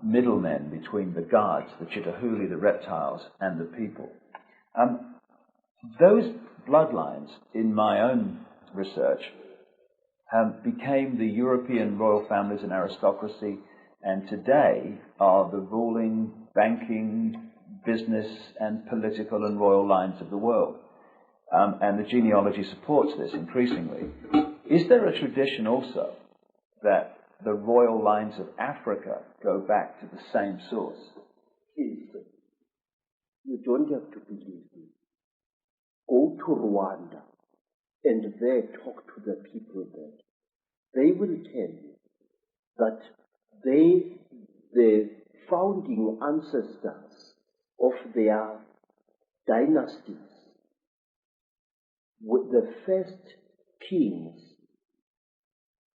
middlemen between the gods, the Chitahuli, the reptiles, and the people. Those bloodlines, in my own research, became the European royal families and aristocracy, and today are the ruling banking, business, and political and royal lines of the world. And the genealogy supports this increasingly. Is there a tradition also that the royal lines of Africa go back to the same source? Please, you don't have to believe me. Go to Rwanda and there talk to the people there. They will tell you that the founding ancestors of their dynasties, were the first kings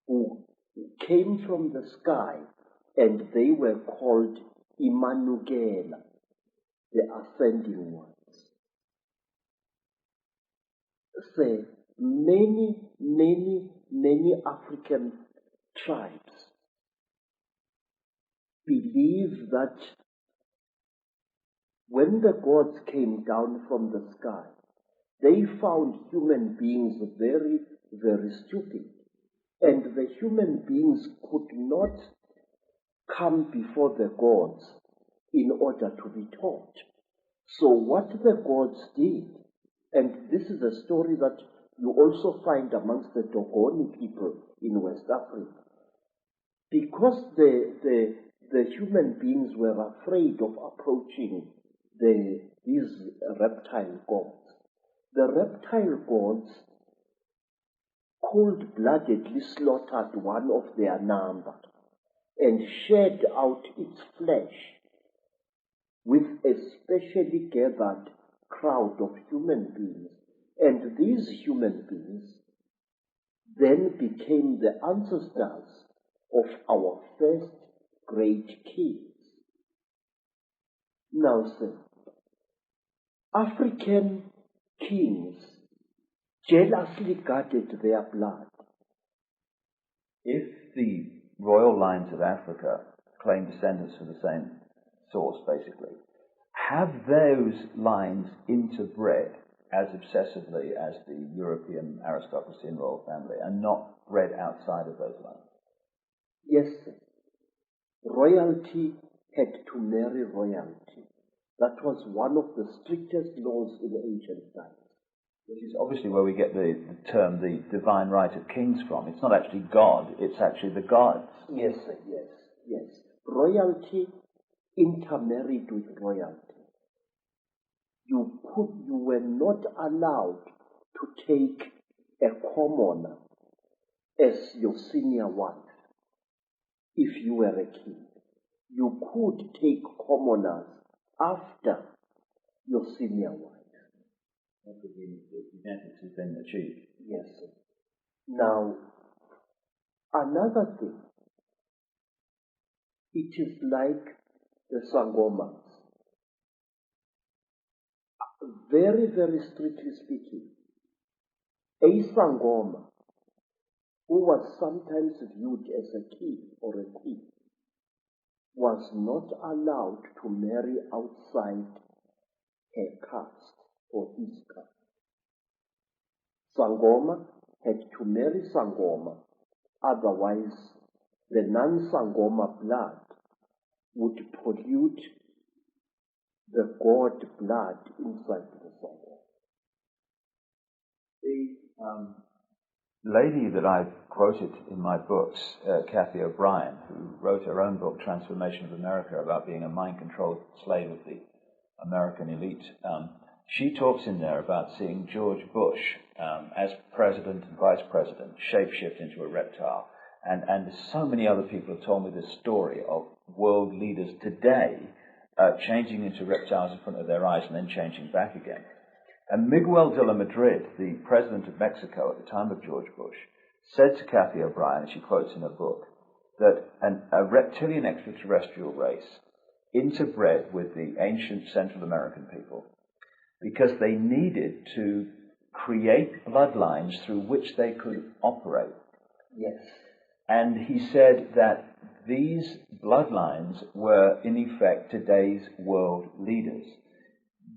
who came from the sky, and they were called Imanugela, the ascending ones. Say, many African tribes believe that when the gods came down from the sky, they found human beings very, very stupid. And the human beings could not come before the gods in order to be taught. So what the gods did, and this is a story that you also find amongst the Dogoni people in West Africa, because the human beings were afraid of approaching these reptile gods. The reptile gods cold-bloodedly slaughtered one of their number and shed out its flesh with a specially gathered crowd of human beings. And these human beings then became the ancestors of our first great kings. Now, sir, African kings jealously guarded their blood. If the royal lines of Africa claim descendants from the same source, basically, have those lines interbred as obsessively as the European aristocracy and royal family, and not bred outside of those lines? Yes, sir. Royalty had to marry royalty. That was one of the strictest laws in ancient times. Which is obviously where we get the term the divine right of kings from. It's not actually God, it's actually the gods. Yes, sir, yes. Royalty intermarried with royalty. You were not allowed to take a commoner as your senior wife if you were a king. You could take commoners after your senior wife. The genetics has been achieved. Yes, sir. Now, another thing, it is like the Zangomas. Very, very strictly speaking, a Zangoma, who was sometimes viewed as a king or a queen, was not allowed to marry outside her caste or his caste. Zangoma had to marry Zangoma, otherwise the non-Zangoma blood would pollute the god blood inside the Zangoma. The lady that I've quoted in my books, Kathy O'Brien, who wrote her own book, Transformation of America, about being a mind-controlled slave of the American elite, she talks in there about seeing George Bush as president and vice president shapeshift into a reptile. And so many other people have told me this story of world leaders today changing into reptiles in front of their eyes and then changing back again. And Miguel de la Madrid, the president of Mexico at the time of George Bush, said to Kathy O'Brien, and she quotes in her book, that a reptilian extraterrestrial race interbred with the ancient Central American people because they needed to create bloodlines through which they could operate. Yes. And he said that these bloodlines were, in effect, today's world leaders.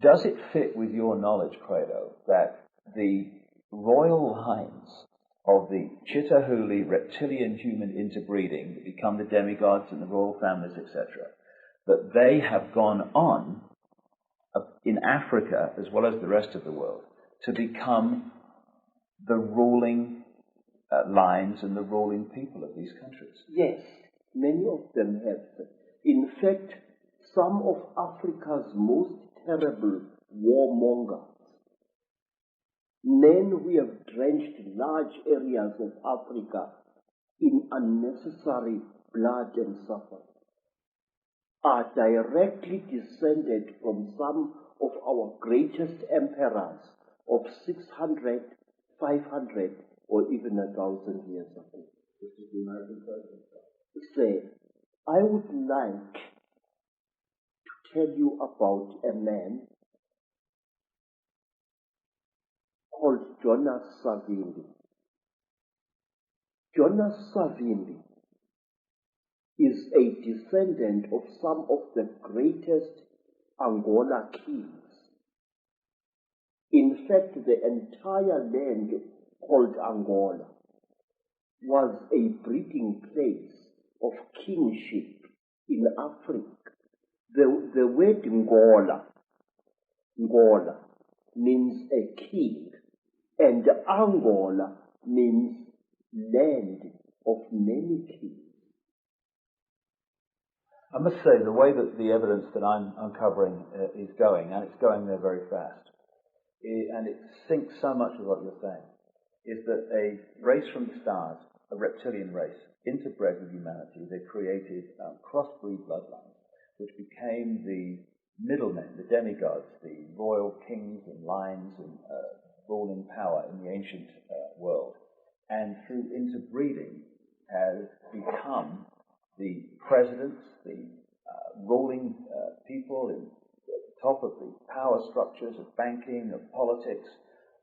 Does it fit with your knowledge, Credo, that the royal lines of the Chitahuli reptilian human interbreeding that become the demigods and the royal families, etc., that they have gone on in Africa, as well as the rest of the world, to become the ruling lines and the ruling people of these countries? Yes, many of them have. In fact, some of Africa's most terrible warmongers, men who have drenched large areas of Africa in unnecessary blood and suffering, are directly descended from some of our greatest emperors of 600, 500, or even 1,000 years ago. This is the American president. Say, I would like to tell you about a man called Jonas Savimbi. Jonas Savimbi is a descendant of some of the greatest Angola kings. In fact, the entire land called Angola was a breeding place of kingship in Africa. The word Ngola means a king, and Angola means land of many kings. I must say, the way that the evidence that I'm uncovering is going, and it's going there very fast, and it syncs so much with what you're saying, is that a race from the stars, a reptilian race, interbred with humanity, they created crossbreed bloodlines, which became the middlemen, the demigods, the royal kings and lines and ruling power in the ancient world, and through interbreeding has become the presidents, the ruling people in the top of the power structures of banking, of politics,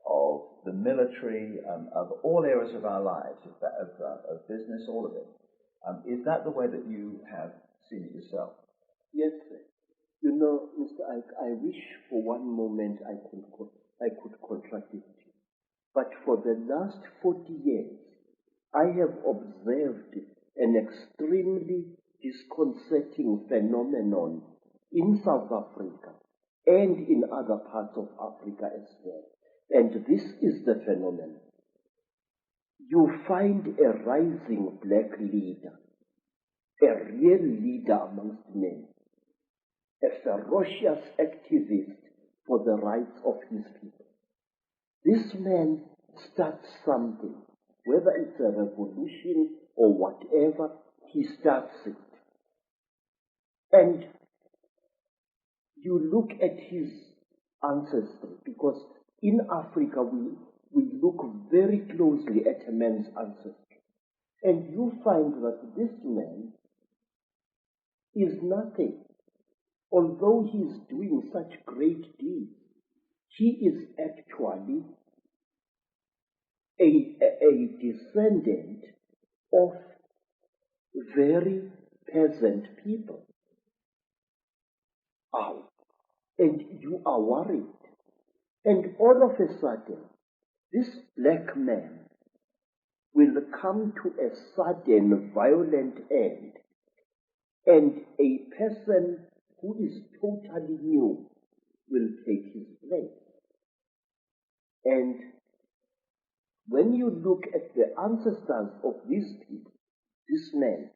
of the military, of all areas of our lives, of business, all of it. Is that the way that you have seen it yourself? Yes, sir. You know, Mr. Icke, I wish for one moment I could contradict you. But for the last 40 years, I have observed an extremely disconcerting phenomenon in South Africa and in other parts of Africa as well. And this is the phenomenon. You find a rising black leader, a real leader amongst men, a ferocious activist for the rights of his people. This man starts something, whether it's a revolution or whatever, he starts it. And you look at his ancestry, because in Africa we look very closely at a man's ancestry. And you find that this man is nothing. Although he is doing such great deeds, he is actually a descendant of very peasant people. Ow. And you are worried. And all of a sudden, this black man will come to a sudden violent end, and a person who is totally new will take his place. And when you look at the ancestors of these people, this man,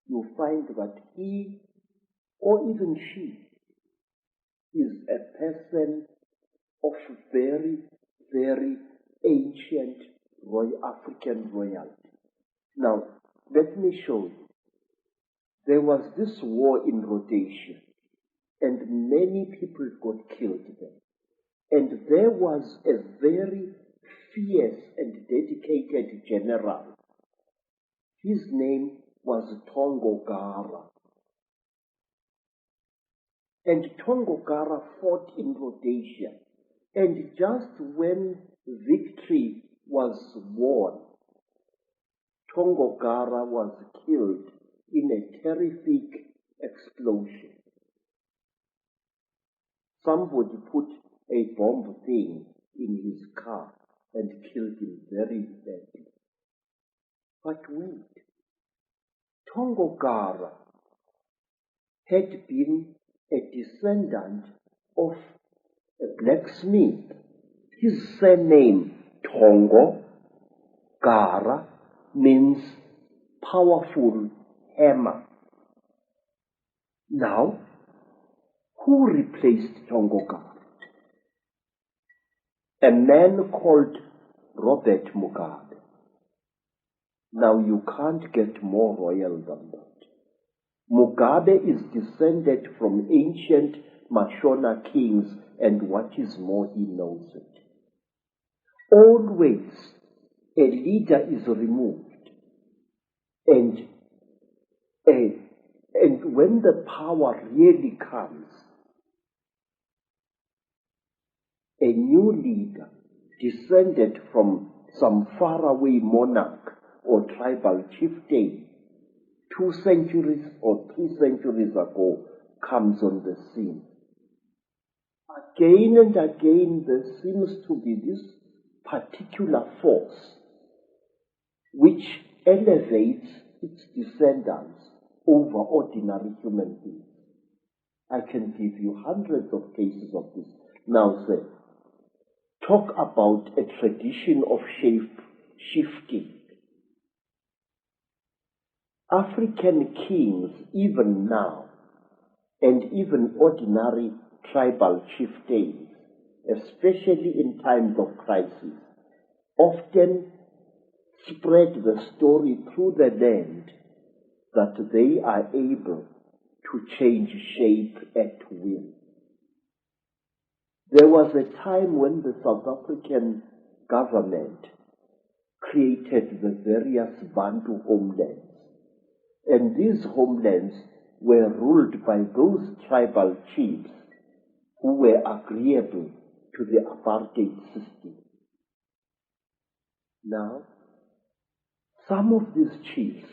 you find that he, or even she, is a person of very, very ancient African royalty. Now, let me show you. There was this war in Rhodesia, and many people got killed there. And there was a very fierce and dedicated general. His name was Tongogara. And Tongogara fought in Rhodesia. And just when victory was won, Tongogara was killed in a terrific explosion. Somebody put a bomb thing in his car and killed him very badly. But wait, Tongogara had been a descendant of a blacksmith. His surname, Tongo Gara, means powerful hammer. Now, who replaced Tongogara? A man called Robert Mugabe. Now you can't get more royal than that. Mugabe is descended from ancient Mashona kings, and what is more, he knows it. Always a leader is removed, and when the power really comes, a new leader descended from some faraway monarch or tribal chieftain 2 centuries or 3 centuries ago comes on the scene. Again and again there seems to be this particular force which elevates its descendants over ordinary human beings. I can give you hundreds of cases of this. Now, sir, talk about a tradition of shape-shifting. African kings, even now, and even ordinary tribal chieftains, especially in times of crisis, often spread the story through the land that they are able to change shape at will. There was a time when the South African government created the various Bantu homelands, and these homelands were ruled by those tribal chiefs who were agreeable to the apartheid system. Now, some of these chiefs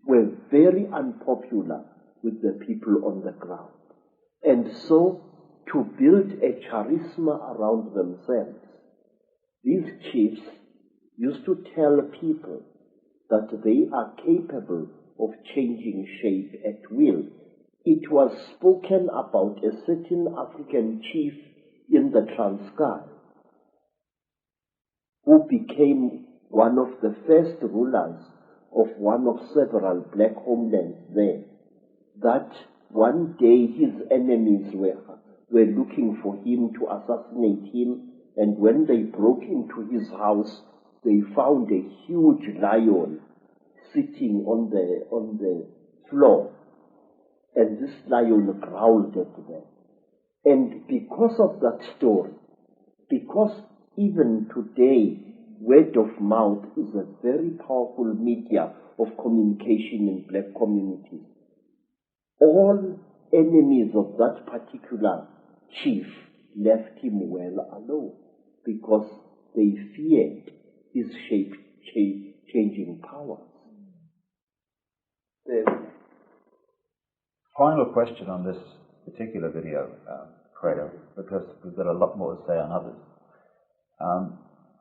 were very unpopular with the people on the ground, and so to build a charisma around themselves, these chiefs used to tell people that they are capable of changing shape at will. It was spoken about a certain African chief in the Transkei who became one of the first rulers of one of several black homelands there, that one day his enemies were looking for him to assassinate him, and when they broke into his house, they found a huge lion sitting on the floor, and this lion growled at them. And because of that story, because even today word of mouth is a very powerful media of communication in black communities, all enemies of that particular chief left him well alone because they feared his shape-changing powers. The final question on this particular video, Credo, because we've got a lot more to say on others.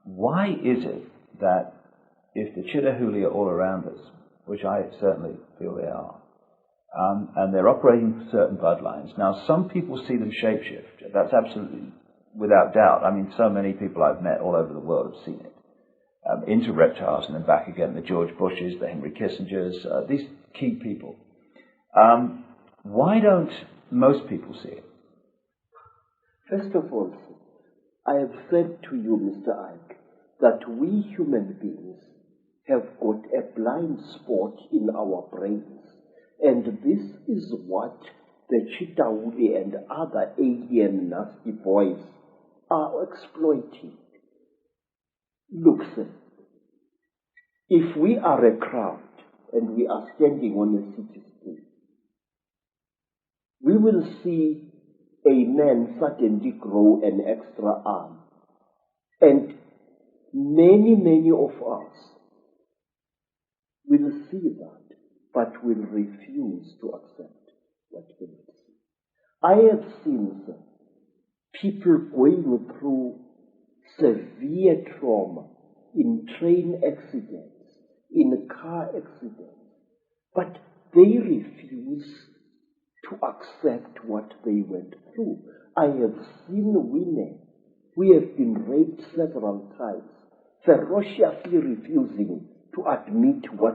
Why is it that if the Chitahuli are all around us, which I certainly feel they are, and they're operating certain bloodlines, now some people see them shapeshift. That's absolutely without doubt. I mean, so many people I've met all over the world have seen it. Into reptiles and then back again, the George Bushes, the Henry Kissingers, these key people. Why don't most people see it? First of all, I have said to you, Mr. Icke, that we human beings have got a blind spot in our brains, and this is what the Chitauli and other alien nasty boys are exploiting. Look, sir, if we are a crowd and we are standing on a city street, we will see a man suddenly grow an extra arm, and many of us will see that, but will refuse to accept what they see. I have seen people going through severe trauma in train accidents, in car accidents, but they refuse to accept what they went through. I have seen women who have been raped several times, ferociously refusing to admit what